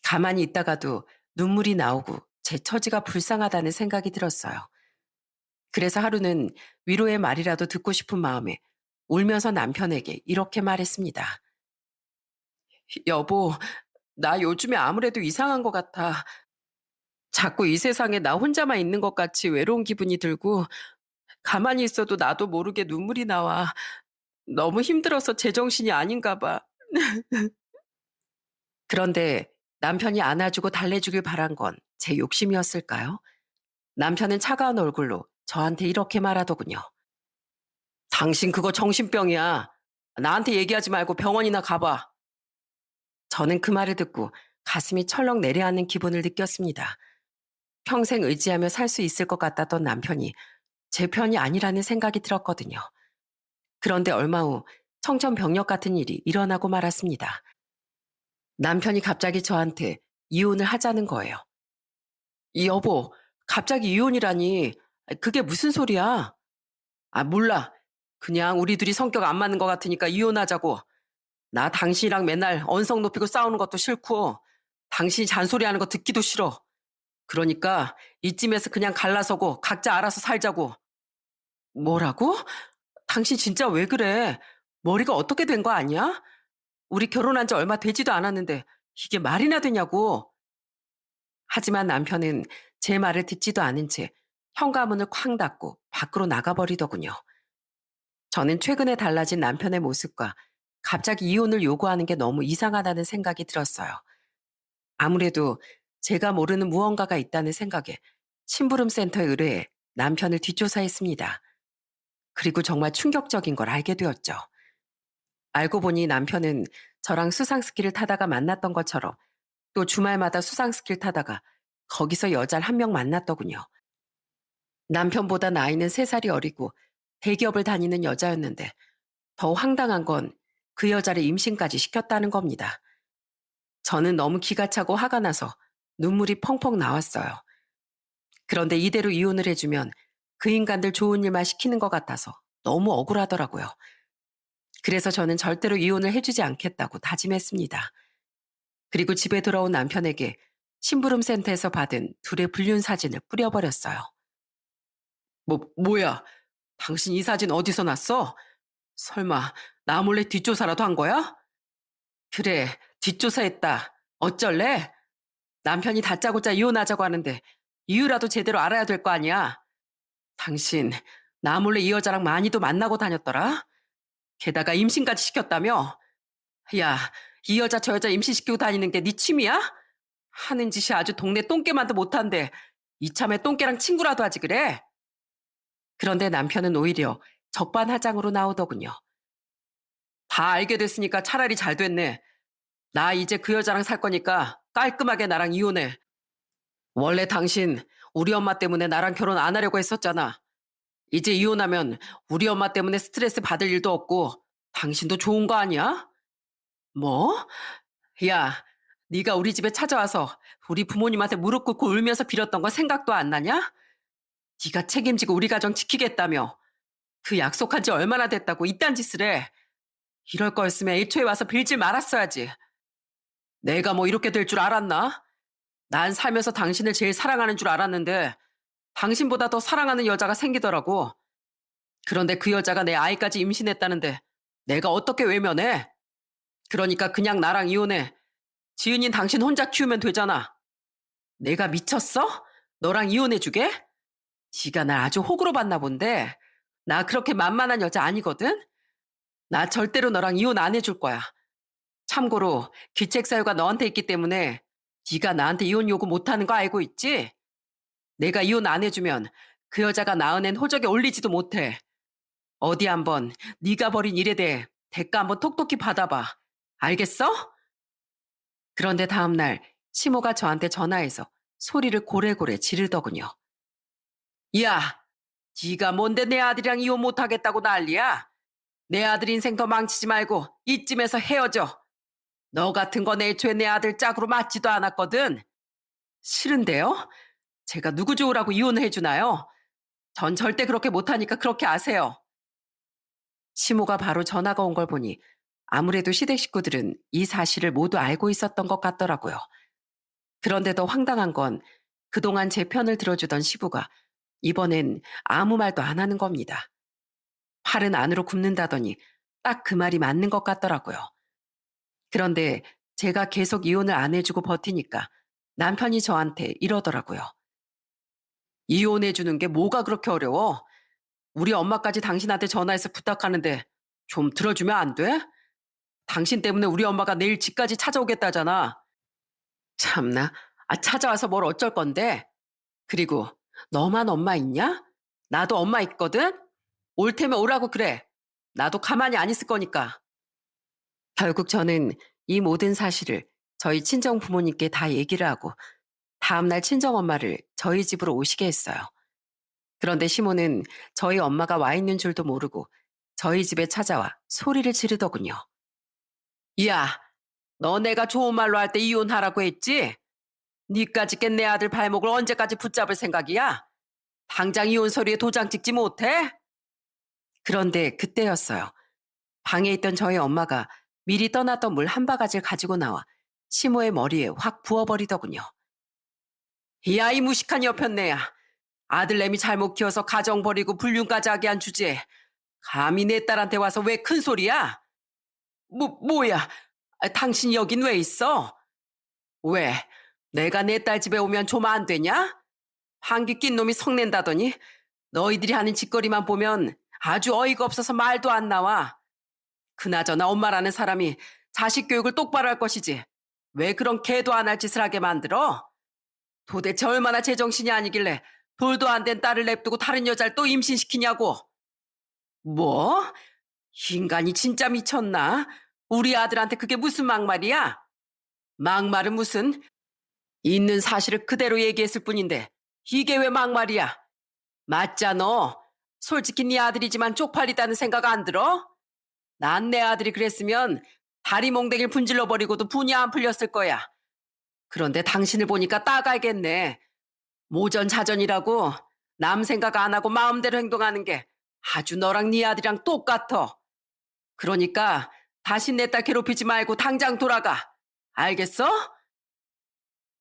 가만히 있다가도 눈물이 나오고 제 처지가 불쌍하다는 생각이 들었어요. 그래서 하루는 위로의 말이라도 듣고 싶은 마음에 울면서 남편에게 이렇게 말했습니다. 여보, 나 요즘에 아무래도 이상한 것 같아. 자꾸 이 세상에 나 혼자만 있는 것 같이 외로운 기분이 들고 가만히 있어도 나도 모르게 눈물이 나와. 너무 힘들어서 제정신이 아닌가 봐. 그런데 남편이 안아주고 달래주길 바란 건 제 욕심이었을까요? 남편은 차가운 얼굴로 저한테 이렇게 말하더군요. 당신 그거 정신병이야. 나한테 얘기하지 말고 병원이나 가봐. 저는 그 말을 듣고 가슴이 철렁 내려앉는 기분을 느꼈습니다. 평생 의지하며 살 수 있을 것 같았던 남편이 제 편이 아니라는 생각이 들었거든요. 그런데 얼마 후 청천벽력 같은 일이 일어나고 말았습니다. 남편이 갑자기 저한테 이혼을 하자는 거예요. 여보, 갑자기 이혼이라니. 그게 무슨 소리야? 아, 몰라. 그냥 우리 둘이 성격 안 맞는 것 같으니까 이혼하자고. 나 당신이랑 맨날 언성 높이고 싸우는 것도 싫고, 당신이 잔소리하는 거 듣기도 싫어. 그러니까 이쯤에서 그냥 갈라서고 각자 알아서 살자고. 뭐라고? 당신 진짜 왜 그래? 머리가 어떻게 된 거 아니야? 우리 결혼한 지 얼마 되지도 않았는데 이게 말이나 되냐고. 하지만 남편은 제 말을 듣지도 않은 채 현관문을 쾅 닫고 밖으로 나가버리더군요. 저는 최근에 달라진 남편의 모습과 갑자기 이혼을 요구하는 게 너무 이상하다는 생각이 들었어요. 아무래도 제가 모르는 무언가가 있다는 생각에 심부름 센터에 의뢰해 남편을 뒷조사했습니다. 그리고 정말 충격적인 걸 알게 되었죠. 알고 보니 남편은 저랑 수상스키를 타다가 만났던 것처럼 또 주말마다 수상스키를 타다가 거기서 여자를 한 명 만났더군요. 남편보다 나이는 3살이 어리고 대기업을 다니는 여자였는데 더 황당한 건 그 여자를 임신까지 시켰다는 겁니다. 저는 너무 기가 차고 화가 나서 눈물이 펑펑 나왔어요. 그런데 이대로 이혼을 해주면 그 인간들 좋은 일만 시키는 것 같아서 너무 억울하더라고요. 그래서 저는 절대로 이혼을 해주지 않겠다고 다짐했습니다. 그리고 집에 돌아온 남편에게 심부름 센터에서 받은 둘의 불륜 사진을 뿌려버렸어요. 뭐야? 당신 이 사진 어디서 났어? 설마 나 몰래 뒷조사라도 한 거야? 그래, 뒷조사했다. 어쩔래? 남편이 다짜고짜 이혼하자고 하는데 이유라도 제대로 알아야 될 거 아니야. 당신 나 몰래 이 여자랑 많이도 만나고 다녔더라? 게다가 임신까지 시켰다며? 야, 이 여자 저 여자 임신시키고 다니는 게 네 취미야? 하는 짓이 아주 동네 똥개만도 못한데 이참에 똥개랑 친구라도 하지 그래? 그런데 남편은 오히려 적반하장으로 나오더군요. 다 알게 됐으니까 차라리 잘 됐네. 나 이제 그 여자랑 살 거니까 깔끔하게 나랑 이혼해. 원래 당신 우리 엄마 때문에 나랑 결혼 안 하려고 했었잖아. 이제 이혼하면 우리 엄마 때문에 스트레스 받을 일도 없고 당신도 좋은 거 아니야? 뭐? 야, 네가 우리 집에 찾아와서 우리 부모님한테 무릎 꿇고 울면서 빌었던 건 생각도 안 나냐? 네가 책임지고 우리 가정 지키겠다며. 그 약속한 지 얼마나 됐다고 이딴 짓을 해. 이럴 거였으면 애초에 와서 빌질 말았어야지. 내가 뭐 이렇게 될 줄 알았나? 난 살면서 당신을 제일 사랑하는 줄 알았는데 당신보다 더 사랑하는 여자가 생기더라고. 그런데 그 여자가 내 아이까지 임신했다는데 내가 어떻게 외면해? 그러니까 그냥 나랑 이혼해. 지은인 당신 혼자 키우면 되잖아. 내가 미쳤어? 너랑 이혼해주게? 지가 날 아주 호구로 봤나 본데 나 그렇게 만만한 여자 아니거든? 나 절대로 너랑 이혼 안 해줄 거야. 참고로 귀책 사유가 너한테 있기 때문에 네가 나한테 이혼 요구 못하는 거 알고 있지? 내가 이혼 안 해주면 그 여자가 낳은 앤 호적에 올리지도 못해. 어디 한번 네가 벌인 일에 대해 대가 한번 톡톡히 받아봐. 알겠어? 그런데 다음날 시모가 저한테 전화해서 소리를 고래고래 지르더군요. 야, 네가 뭔데 내 아들이랑 이혼 못하겠다고 난리야? 내 아들 인생 더 망치지 말고 이쯤에서 헤어져. 너 같은 건 애초에 내 아들 짝으로 맞지도 않았거든. 싫은데요? 제가 누구 좋으라고 이혼을 해주나요? 전 절대 그렇게 못하니까 그렇게 아세요. 시모가 바로 전화가 온 걸 보니 아무래도 시댁 식구들은 이 사실을 모두 알고 있었던 것 같더라고요. 그런데 더 황당한 건 그동안 제 편을 들어주던 시부가 이번엔 아무 말도 안 하는 겁니다. 팔은 안으로 굽는다더니 딱 그 말이 맞는 것 같더라고요. 그런데 제가 계속 이혼을 안 해주고 버티니까 남편이 저한테 이러더라고요. 이혼해주는 게 뭐가 그렇게 어려워? 우리 엄마까지 당신한테 전화해서 부탁하는데 좀 들어주면 안 돼? 당신 때문에 우리 엄마가 내일 집까지 찾아오겠다잖아. 참나. 찾아와서 뭘 어쩔 건데? 그리고 너만 엄마 있냐? 나도 엄마 있거든? 올 테면 오라고 그래. 나도 가만히 안 있을 거니까. 결국 저는 이 모든 사실을 저희 친정 부모님께 다 얘기를 하고 다음날 친정엄마를 저희 집으로 오시게 했어요. 그런데 시모는 저희 엄마가 와 있는 줄도 모르고 저희 집에 찾아와 소리를 지르더군요. 야, 너 내가 좋은 말로 할 때 이혼하라고 했지? 니까짓 깬내 아들 발목을 언제까지 붙잡을 생각이야? 당장 이혼 서류에 도장 찍지 못해? 그런데 그때였어요. 방에 있던 저희 엄마가 미리 떠났던 물 한 바가지를 가지고 나와 시모의 머리에 확 부어버리더군요. 야, 이 무식한 여편네야. 아들내미 잘못 키워서 가정 버리고 불륜까지 하게 한 주제에 감히 내 딸한테 와서 왜 큰 소리야? 뭐야? 당신 여긴 왜 있어? 왜? 내가 내 딸 집에 오면 좀 안 되냐? 방귀 낀 놈이 성낸다더니 너희들이 하는 짓거리만 보면 아주 어이가 없어서 말도 안 나와. 그나저나 엄마라는 사람이 자식 교육을 똑바로 할 것이지. 왜 그런 개도 안 할 짓을 하게 만들어? 도대체 얼마나 제정신이 아니길래 돌도 안 된 딸을 냅두고 다른 여자를 또 임신시키냐고. 뭐? 인간이 진짜 미쳤나? 우리 아들한테 그게 무슨 막말이야? 막말은 무슨? 있는 사실을 그대로 얘기했을 뿐인데 이게 왜 막말이야? 맞자 너. 솔직히 네 아들이지만 쪽팔리다는 생각 안 들어? 난 내 아들이 그랬으면 다리 몽댕이를 분질러 버리고도 분이 안 풀렸을 거야. 그런데 당신을 보니까 딱 알겠네. 모전자전이라고 남 생각 안 하고 마음대로 행동하는 게 아주 너랑 네 아들이랑 똑같아. 그러니까 다시 내 딸 괴롭히지 말고 당장 돌아가. 알겠어?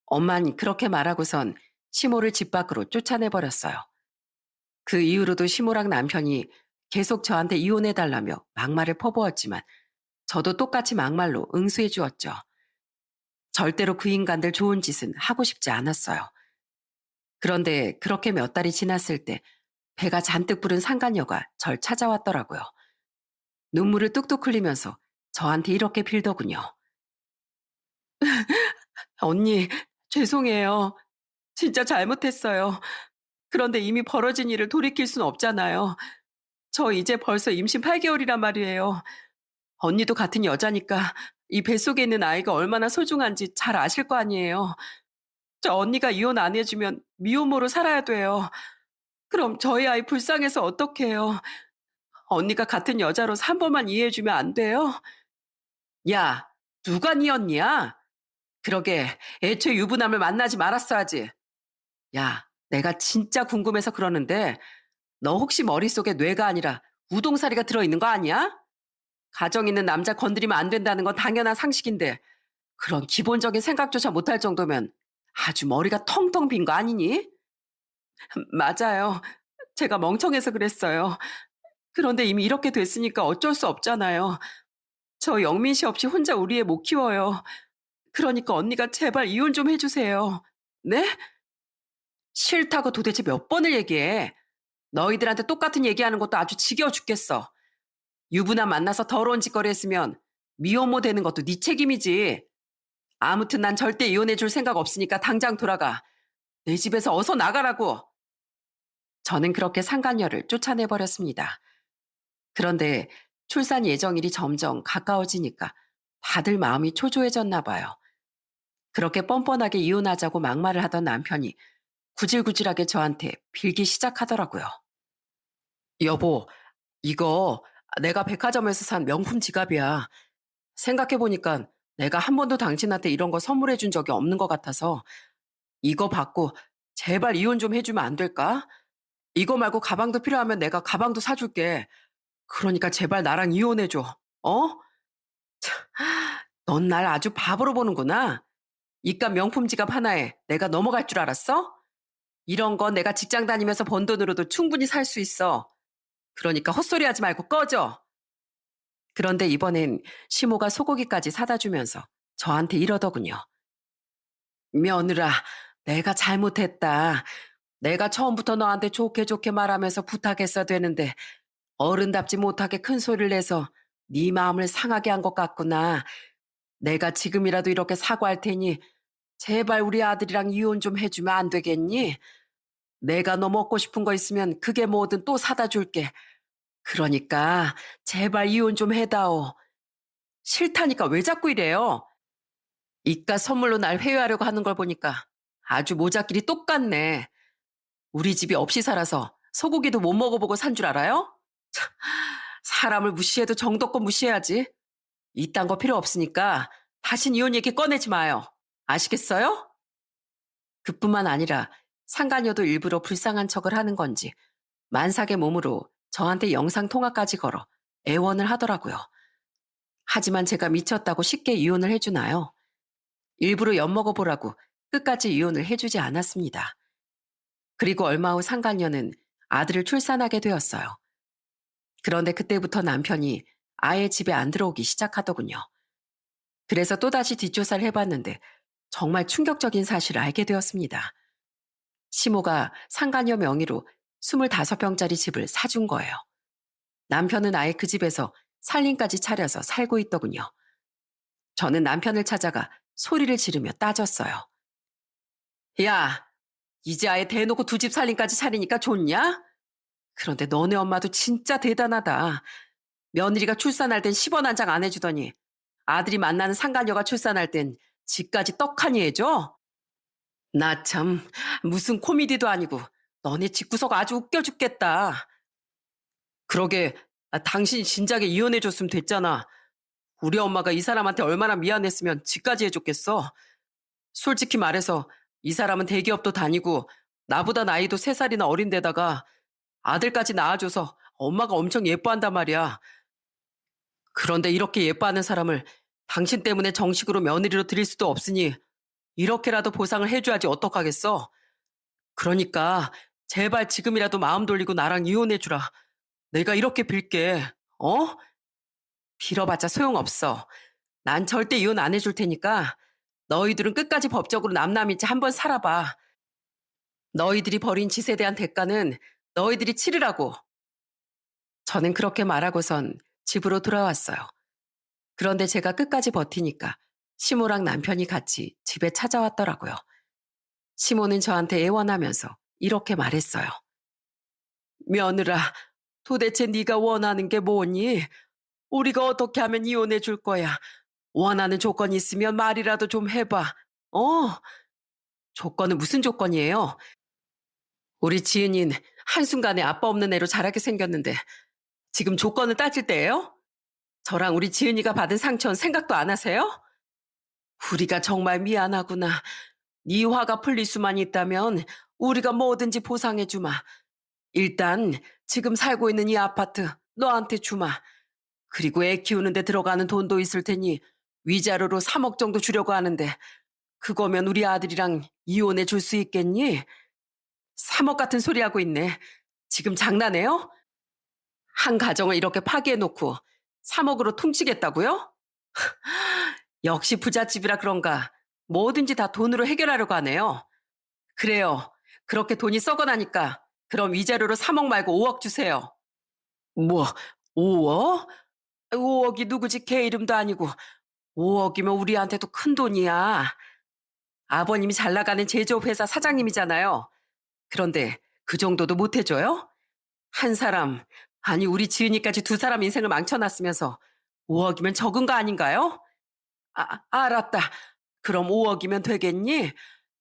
엄만 그렇게 말하고선 시모를 집 밖으로 쫓아내버렸어요. 그 이후로도 시모랑 남편이 계속 저한테 이혼해달라며 막말을 퍼부었지만 저도 똑같이 막말로 응수해 주었죠. 절대로 그 인간들 좋은 짓은 하고 싶지 않았어요. 그런데 그렇게 몇 달이 지났을 때 배가 잔뜩 부른 상간녀가 절 찾아왔더라고요. 눈물을 뚝뚝 흘리면서 저한테 이렇게 빌더군요. 언니, 죄송해요. 진짜 잘못했어요. 그런데 이미 벌어진 일을 돌이킬 순 없잖아요. 저 이제 벌써 임신 8개월이란 말이에요. 언니도 같은 여자니까 이 뱃속에 있는 아이가 얼마나 소중한지 잘 아실 거 아니에요. 저 언니가 이혼 안 해주면 미혼모로 살아야 돼요. 그럼 저희 아이 불쌍해서 어떡해요. 언니가 같은 여자로서 한 번만 이해해주면 안 돼요? 야, 누가 네 언니야? 그러게 애초에 유부남을 만나지 말았어야지. 야, 내가 진짜 궁금해서 그러는데 너 혹시 머릿속에 뇌가 아니라 우동사리가 들어있는 거 아니야? 가정 있는 남자 건드리면 안 된다는 건 당연한 상식인데 그런 기본적인 생각조차 못할 정도면 아주 머리가 텅텅 빈 거 아니니? 맞아요. 제가 멍청해서 그랬어요. 그런데 이미 이렇게 됐으니까 어쩔 수 없잖아요. 저 영민 씨 없이 혼자 우리 애 못 키워요. 그러니까 언니가 제발 이혼 좀 해주세요. 네? 싫다고 도대체 몇 번을 얘기해. 너희들한테 똑같은 얘기하는 것도 아주 지겨워 죽겠어. 유부남 만나서 더러운 짓거리 했으면 미혼모 되는 것도 네 책임이지. 아무튼 난 절대 이혼해 줄 생각 없으니까 당장 돌아가. 내 집에서 어서 나가라고. 저는 그렇게 상간녀를 쫓아내버렸습니다. 그런데 출산 예정일이 점점 가까워지니까 다들 마음이 초조해졌나 봐요. 그렇게 뻔뻔하게 이혼하자고 막말을 하던 남편이 구질구질하게 저한테 빌기 시작하더라고요. 여보, 이거 내가 백화점에서 산 명품 지갑이야. 생각해보니까 내가 한 번도 당신한테 이런 거 선물해 준 적이 없는 것 같아서 이거 받고 제발 이혼 좀 해주면 안 될까? 이거 말고 가방도 필요하면 내가 가방도 사줄게. 그러니까 제발 나랑 이혼해줘. 어? 넌 날 아주 바보로 보는구나. 이깟 명품 지갑 하나에 내가 넘어갈 줄 알았어? 이런 거 내가 직장 다니면서 번 돈으로도 충분히 살 수 있어. 그러니까 헛소리 하지 말고 꺼져. 그런데 이번엔 시모가 소고기까지 사다 주면서 저한테 이러더군요. 며느라, 내가 잘못했다. 내가 처음부터 너한테 좋게 좋게 말하면서 부탁했어야 되는데 어른답지 못하게 큰 소리를 내서 네 마음을 상하게 한 것 같구나. 내가 지금이라도 이렇게 사과할 테니 제발 우리 아들이랑 이혼 좀 해주면 안 되겠니? 내가 너 먹고 싶은 거 있으면 그게 뭐든 또 사다 줄게. 그러니까 제발 이혼 좀 해다오. 싫다니까 왜 자꾸 이래요? 이깟 선물로 날 회유하려고 하는 걸 보니까 아주 모자끼리 똑같네. 우리 집이 없이 살아서 소고기도 못 먹어보고 산 줄 알아요? 참, 사람을 무시해도 정도껏 무시해야지. 이딴 거 필요 없으니까 다신 이혼 얘기 꺼내지 마요. 아시겠어요? 그뿐만 아니라 상간녀도 일부러 불쌍한 척을 하는 건지 만삭의 몸으로 저한테 영상통화까지 걸어 애원을 하더라고요. 하지만 제가 미쳤다고 쉽게 이혼을 해주나요? 일부러 엿먹어보라고 끝까지 이혼을 해주지 않았습니다. 그리고 얼마 후 상간녀는 아들을 출산하게 되었어요. 그런데 그때부터 남편이 아예 집에 안 들어오기 시작하더군요. 그래서 또다시 뒷조사를 해봤는데 정말 충격적인 사실을 알게 되었습니다. 시모가 상간녀 명의로 25평짜리 집을 사준 거예요. 남편은 아예 그 집에서 살림까지 차려서 살고 있더군요. 저는 남편을 찾아가 소리를 지르며 따졌어요. 야, 이제 아예 대놓고 두 집 살림까지 차리니까 좋냐? 그런데 너네 엄마도 진짜 대단하다. 며느리가 출산할 땐 10원 한 장 안 해주더니 아들이 만나는 상간녀가 출산할 땐 집까지 떡하니 해줘? 나 참 무슨 코미디도 아니고 너네 집구석 아주 웃겨 죽겠다. 그러게 당신이 진작에 이혼해줬으면 됐잖아. 우리 엄마가 이 사람한테 얼마나 미안했으면 집까지 해줬겠어. 솔직히 말해서 이 사람은 대기업도 다니고 나보다 나이도 3살이나 어린데다가 아들까지 낳아줘서 엄마가 엄청 예뻐한단 말이야. 그런데 이렇게 예뻐하는 사람을 당신 때문에 정식으로 며느리로 드릴 수도 없으니 이렇게라도 보상을 해줘야지 어떡하겠어? 그러니까 제발 지금이라도 마음 돌리고 나랑 이혼해주라. 내가 이렇게 빌게. 어? 빌어봤자 소용없어. 난 절대 이혼 안 해줄 테니까 너희들은 끝까지 법적으로 남남이지 한번 살아봐. 너희들이 벌인 짓에 대한 대가는 너희들이 치르라고. 저는 그렇게 말하고선 집으로 돌아왔어요. 그런데 제가 끝까지 버티니까 시모랑 남편이 같이 집에 찾아왔더라고요. 시모는 저한테 애원하면서 이렇게 말했어요. 며느라, 도대체 네가 원하는 게 뭐니? 우리가 어떻게 하면 이혼해 줄 거야? 원하는 조건이 있으면 말이라도 좀 해봐. 어? 조건은 무슨 조건이에요? 우리 지은이는 한순간에 아빠 없는 애로 자라게 생겼는데 지금 조건을 따질 때예요? 저랑 우리 지은이가 받은 상처는 생각도 안 하세요? 우리가 정말 미안하구나. 네 화가 풀릴 수만 있다면 우리가 뭐든지 보상해 주마. 일단 지금 살고 있는 이 아파트 너한테 주마. 그리고 애 키우는데 들어가는 돈도 있을 테니 위자료로 3억 정도 주려고 하는데 그거면 우리 아들이랑 이혼해 줄 수 있겠니? 3억 같은 소리 하고 있네. 지금 장난해요? 한 가정을 이렇게 파기해 놓고 3억으로 퉁치겠다고요? 역시 부잣집이라 그런가 뭐든지 다 돈으로 해결하려고 하네요. 그래요. 그렇게 돈이 썩어나니까 그럼 위자료로 3억 말고 5억 주세요. 뭐 5억? 5억이 누구지 걔 이름도 아니고 5억이면 우리한테도 큰 돈이야. 아버님이 잘 나가는 제조업회사 사장님이잖아요. 그런데 그 정도도 못 해줘요? 한 사람, 아니 우리 지은이까지 두 사람 인생을 망쳐놨으면서 5억이면 적은 거 아닌가요? 알았다. 그럼 5억이면 되겠니?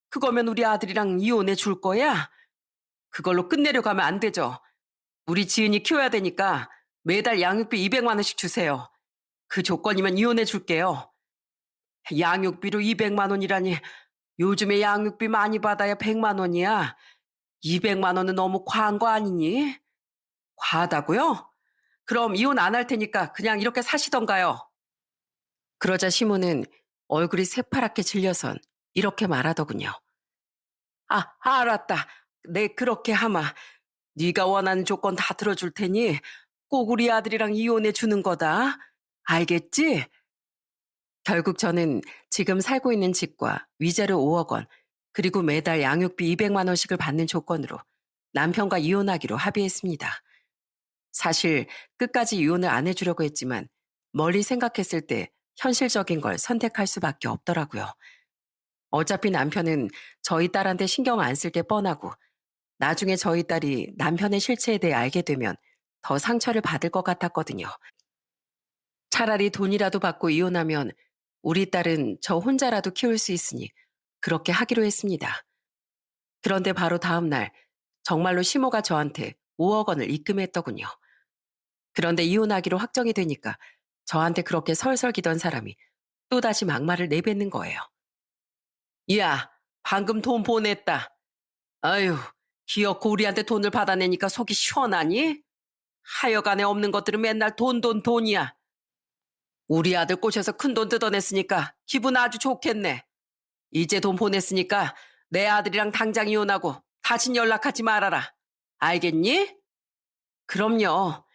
그거면 우리 아들이랑 이혼해 줄 거야? 그걸로 끝내려고 하면 안 되죠. 우리 지은이 키워야 되니까 매달 양육비 200만 원씩 주세요. 그 조건이면 이혼해 줄게요. 양육비로 200만 원이라니 요즘에 양육비 많이 받아야 100만 원이야. 200만 원은 너무 과한 거 아니니? 과하다고요? 그럼 이혼 안 할 테니까 그냥 이렇게 사시던가요. 그러자 시모는 얼굴이 새파랗게 질려선 이렇게 말하더군요. 알았다. 내 그렇게 하마. 네가 원하는 조건 다 들어줄 테니 꼭 우리 아들이랑 이혼해 주는 거다. 알겠지? 결국 저는 지금 살고 있는 집과 위자료 5억 원, 그리고 매달 양육비 200만 원씩을 받는 조건으로 남편과 이혼하기로 합의했습니다. 사실 끝까지 이혼을 안 해주려고 했지만 멀리 생각했을 때 현실적인 걸 선택할 수밖에 없더라고요. 어차피 남편은 저희 딸한테 신경 안 쓸 게 뻔하고 나중에 저희 딸이 남편의 실체에 대해 알게 되면 더 상처를 받을 것 같았거든요. 차라리 돈이라도 받고 이혼하면 우리 딸은 저 혼자라도 키울 수 있으니 그렇게 하기로 했습니다. 그런데 바로 다음 날 정말로 시모가 저한테 5억 원을 입금했더군요. 그런데 이혼하기로 확정이 되니까 저한테 그렇게 설설기던 사람이 또다시 막말을 내뱉는 거예요. 야, 방금 돈 보냈다. 아유, 기어코 우리한테 돈을 받아내니까 속이 시원하니? 하여간에 없는 것들은 맨날 돈, 돈, 돈이야. 우리 아들 꼬셔서 큰 돈 뜯어냈으니까 기분 아주 좋겠네. 이제 돈 보냈으니까 내 아들이랑 당장 이혼하고 다신 연락하지 말아라. 알겠니? 그럼요.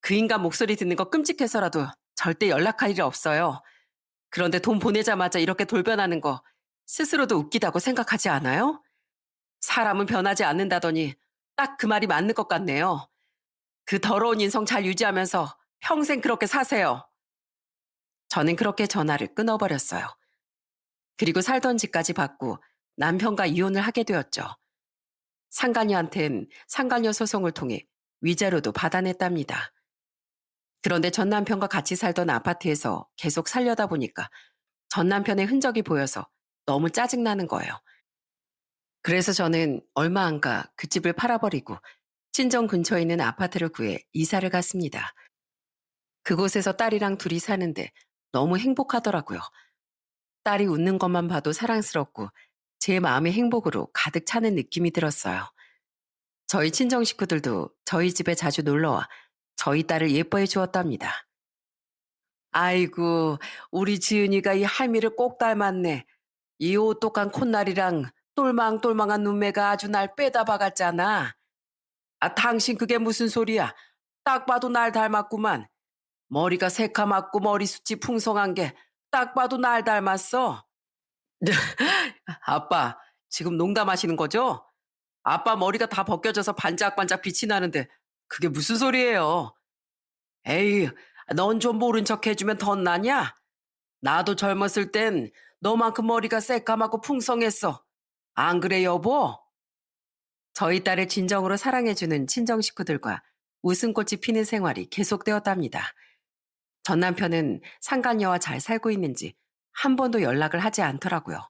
그 인간 목소리 듣는 거 끔찍해서라도 절대 연락할 일 없어요. 그런데 돈 보내자마자 이렇게 돌변하는 거 스스로도 웃기다고 생각하지 않아요? 사람은 변하지 않는다더니 딱 그 말이 맞는 것 같네요. 그 더러운 인성 잘 유지하면서 평생 그렇게 사세요. 저는 그렇게 전화를 끊어버렸어요. 그리고 살던 집까지 받고 남편과 이혼을 하게 되었죠. 상간녀한텐 상간녀 소송을 통해 위자료도 받아냈답니다. 그런데 전 남편과 같이 살던 아파트에서 계속 살려다 보니까 전 남편의 흔적이 보여서 너무 짜증나는 거예요. 그래서 저는 얼마 안 가 그 집을 팔아버리고 친정 근처에 있는 아파트를 구해 이사를 갔습니다. 그곳에서 딸이랑 둘이 사는데 너무 행복하더라고요. 딸이 웃는 것만 봐도 사랑스럽고 제 마음의 행복으로 가득 차는 느낌이 들었어요. 저희 친정 식구들도 저희 집에 자주 놀러와 저희 딸을 예뻐해 주었답니다. 아이고, 우리 지은이가 이 할미를 꼭 닮았네. 이 오똑한 콧날이랑 똘망똘망한 눈매가 아주 날 빼다 박았잖아. 아, 당신 그게 무슨 소리야? 딱 봐도 날 닮았구만. 머리가 새카맣고 머리숱이 풍성한 게 딱 봐도 날 닮았어. 아빠, 지금 농담하시는 거죠? 아빠 머리가 다 벗겨져서 반짝반짝 빛이 나는데 그게 무슨 소리예요? 에이, 넌 좀 모른 척 해주면 덧나냐? 나도 젊었을 땐 너만큼 머리가 새까맣고 풍성했어. 안 그래, 여보? 저희 딸을 진정으로 사랑해주는 친정 식구들과 웃음꽃이 피는 생활이 계속되었답니다. 전 남편은 상간녀와 잘 살고 있는지 한 번도 연락을 하지 않더라고요.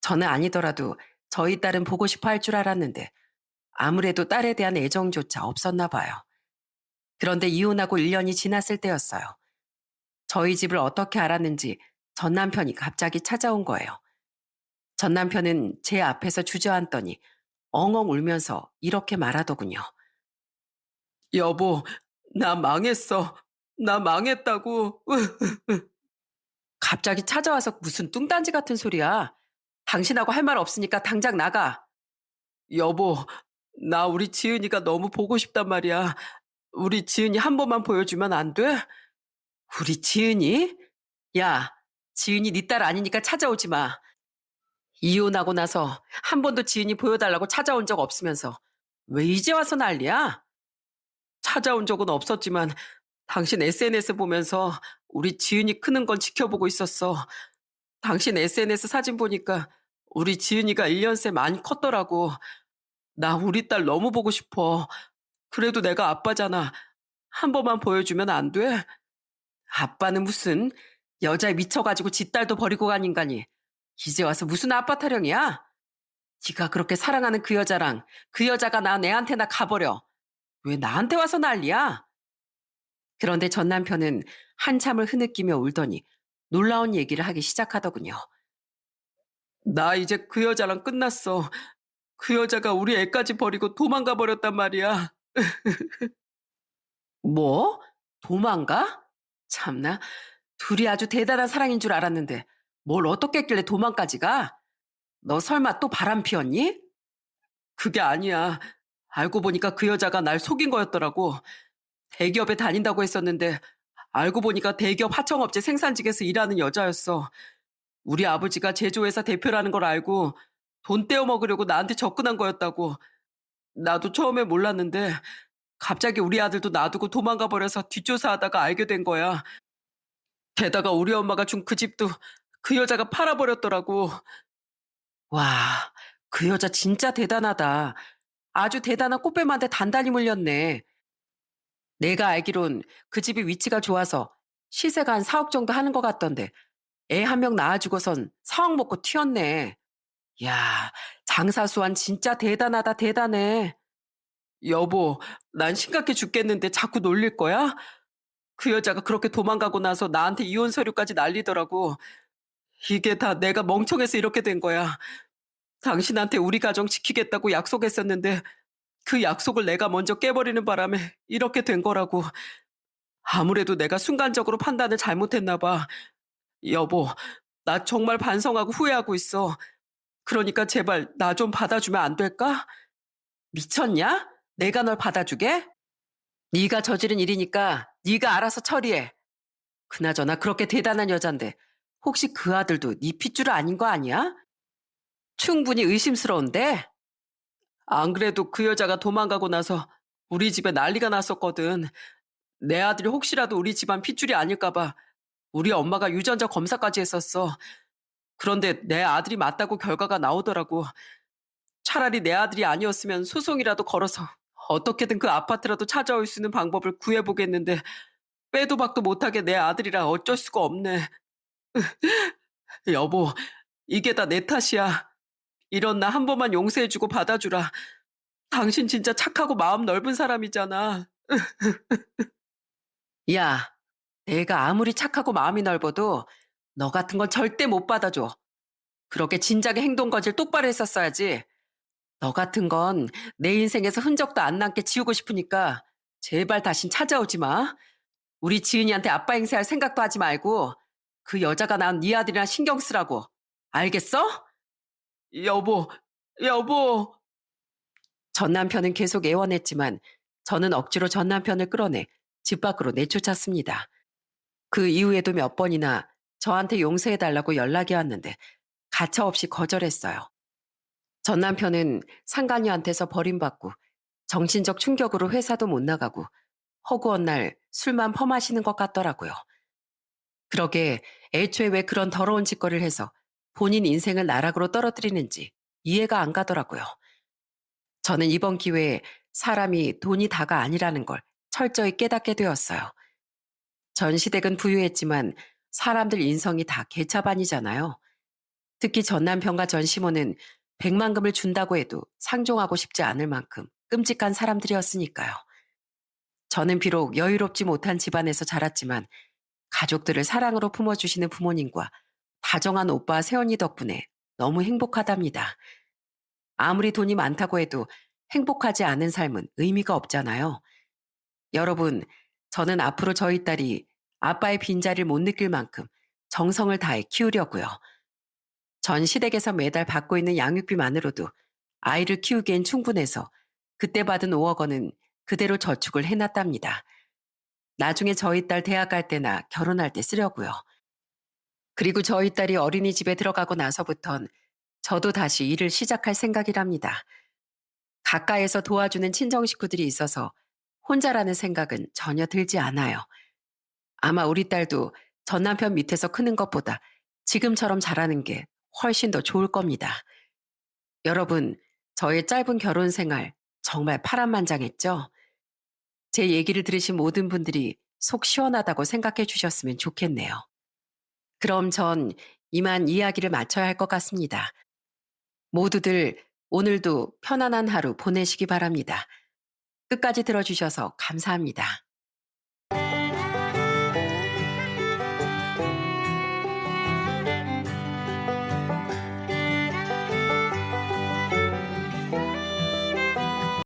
저는 아니더라도 저희 딸은 보고 싶어 할 줄 알았는데 아무래도 딸에 대한 애정조차 없었나 봐요. 그런데 이혼하고 1년이 지났을 때였어요. 저희 집을 어떻게 알았는지 전 남편이 갑자기 찾아온 거예요. 전 남편은 제 앞에서 주저앉더니 엉엉 울면서 이렇게 말하더군요. 여보, 나 망했어. 나 망했다고. 갑자기 찾아와서 무슨 뚱딴지 같은 소리야. 당신하고 할 말 없으니까 당장 나가. 여보, 나 우리 지은이가 너무 보고 싶단 말이야. 우리 지은이 한 번만 보여주면 안 돼? 우리 지은이? 야, 지은이 네 딸 아니니까 찾아오지 마. 이혼하고 나서 한 번도 지은이 보여달라고 찾아온 적 없으면서 왜 이제 와서 난리야? 찾아온 적은 없었지만 당신 SNS 보면서 우리 지은이 크는 건 지켜보고 있었어. 당신 SNS 사진 보니까 우리 지은이가 1년 새 많이 컸더라고. 나 우리 딸 너무 보고 싶어. 그래도 내가 아빠잖아. 한 번만 보여주면 안 돼? 아빠는 무슨 여자에 미쳐가지고 지 딸도 버리고 간 인간이 이제 와서 무슨 아빠 타령이야? 네가 그렇게 사랑하는 그 여자랑 그 여자가 내한테나 가버려. 왜 나한테 와서 난리야? 그런데 전 남편은 한참을 흐느끼며 울더니 놀라운 얘기를 하기 시작하더군요. 나 이제 그 여자랑 끝났어. 그 여자가 우리 애까지 버리고 도망가 버렸단 말이야. 뭐? 도망가? 참나, 둘이 아주 대단한 사랑인 줄 알았는데 뭘 어떻게 했길래 도망까지 가? 너 설마 또 바람 피웠니? 그게 아니야. 알고 보니까 그 여자가 날 속인 거였더라고. 대기업에 다닌다고 했었는데 알고 보니까 대기업 하청업체 생산직에서 일하는 여자였어. 우리 아버지가 제조회사 대표라는 걸 알고 돈 떼어 먹으려고 나한테 접근한 거였다고. 나도 처음에 몰랐는데 갑자기 우리 아들도 놔두고 도망가 버려서 뒷조사하다가 알게 된 거야. 게다가 우리 엄마가 준 그 집도 그 여자가 팔아버렸더라고. 와, 그 여자 진짜 대단하다. 아주 대단한 꽃뱀한테 단단히 물렸네. 내가 알기론 그 집이 위치가 좋아서 시세가 한 4억 정도 하는 것 같던데 애 한 명 낳아주고선 4억 먹고 튀었네. 야, 장사수완 진짜 대단하다 대단해. 여보, 난 심각해 죽겠는데 자꾸 놀릴 거야? 그 여자가 그렇게 도망가고 나서 나한테 이혼 서류까지 날리더라고. 이게 다 내가 멍청해서 이렇게 된 거야. 당신한테 우리 가정 지키겠다고 약속했었는데 그 약속을 내가 먼저 깨버리는 바람에 이렇게 된 거라고. 아무래도 내가 순간적으로 판단을 잘못했나 봐. 여보, 나 정말 반성하고 후회하고 있어. 그러니까 제발 나 좀 받아주면 안 될까? 미쳤냐? 내가 널 받아주게? 네가 저지른 일이니까 네가 알아서 처리해. 그나저나 그렇게 대단한 여잔데 혹시 그 아들도 네 핏줄 아닌 거 아니야? 충분히 의심스러운데? 안 그래도 그 여자가 도망가고 나서 우리 집에 난리가 났었거든. 내 아들이 혹시라도 우리 집안 핏줄이 아닐까 봐 우리 엄마가 유전자 검사까지 했었어. 그런데 내 아들이 맞다고 결과가 나오더라고. 차라리 내 아들이 아니었으면 소송이라도 걸어서 어떻게든 그 아파트라도 찾아올 수 있는 방법을 구해보겠는데 빼도 박도 못하게 내 아들이라 어쩔 수가 없네. 여보, 이게 다 내 탓이야. 이런 나 한 번만 용서해주고 받아주라. 당신 진짜 착하고 마음 넓은 사람이잖아. 야, 내가 아무리 착하고 마음이 넓어도 너 같은 건 절대 못 받아줘. 그렇게 진작에 행동 거질 똑바로 했었어야지. 너 같은 건 내 인생에서 흔적도 안 남게 지우고 싶으니까 제발 다신 찾아오지 마. 우리 지은이한테 아빠 행세할 생각도 하지 말고 그 여자가 낳은 네 아들이나 신경 쓰라고. 알겠어? 여보, 여보. 전 남편은 계속 애원했지만 저는 억지로 전 남편을 끌어내 집 밖으로 내쫓았습니다. 그 이후에도 몇 번이나 저한테 용서해달라고 연락이 왔는데 가차없이 거절했어요. 전 남편은 상간녀한테서 버림받고 정신적 충격으로 회사도 못 나가고 허구한 날 술만 퍼마시는 것 같더라고요. 그러게 애초에 왜 그런 더러운 짓거리를 해서 본인 인생을 나락으로 떨어뜨리는지 이해가 안 가더라고요. 저는 이번 기회에 사람이 돈이 다가 아니라는 걸 철저히 깨닫게 되었어요. 전 시댁은 부유했지만 사람들 인성이 다 개차반이잖아요. 특히 전 남편과 전 시모는 백만금을 준다고 해도 상종하고 싶지 않을 만큼 끔찍한 사람들이었으니까요. 저는 비록 여유롭지 못한 집안에서 자랐지만 가족들을 사랑으로 품어주시는 부모님과 다정한 오빠 새언니 덕분에 너무 행복하답니다. 아무리 돈이 많다고 해도 행복하지 않은 삶은 의미가 없잖아요. 여러분, 저는 앞으로 저희 딸이 아빠의 빈자리를 못 느낄 만큼 정성을 다해 키우려고요. 전 시댁에서 매달 받고 있는 양육비만으로도 아이를 키우기엔 충분해서 그때 받은 5억 원은 그대로 저축을 해놨답니다. 나중에 저희 딸 대학 갈 때나 결혼할 때 쓰려고요. 그리고 저희 딸이 어린이집에 들어가고 나서부턴 저도 다시 일을 시작할 생각이랍니다. 가까이에서 도와주는 친정 식구들이 있어서 혼자라는 생각은 전혀 들지 않아요. 아마 우리 딸도 전 남편 밑에서 크는 것보다 지금처럼 자라는 게 훨씬 더 좋을 겁니다. 여러분, 저의 짧은 결혼 생활 정말 파란만장했죠? 제 얘기를 들으신 모든 분들이 속 시원하다고 생각해 주셨으면 좋겠네요. 그럼 전 이만 이야기를 마쳐야 할 것 같습니다. 모두들 오늘도 편안한 하루 보내시기 바랍니다. 끝까지 들어주셔서 감사합니다.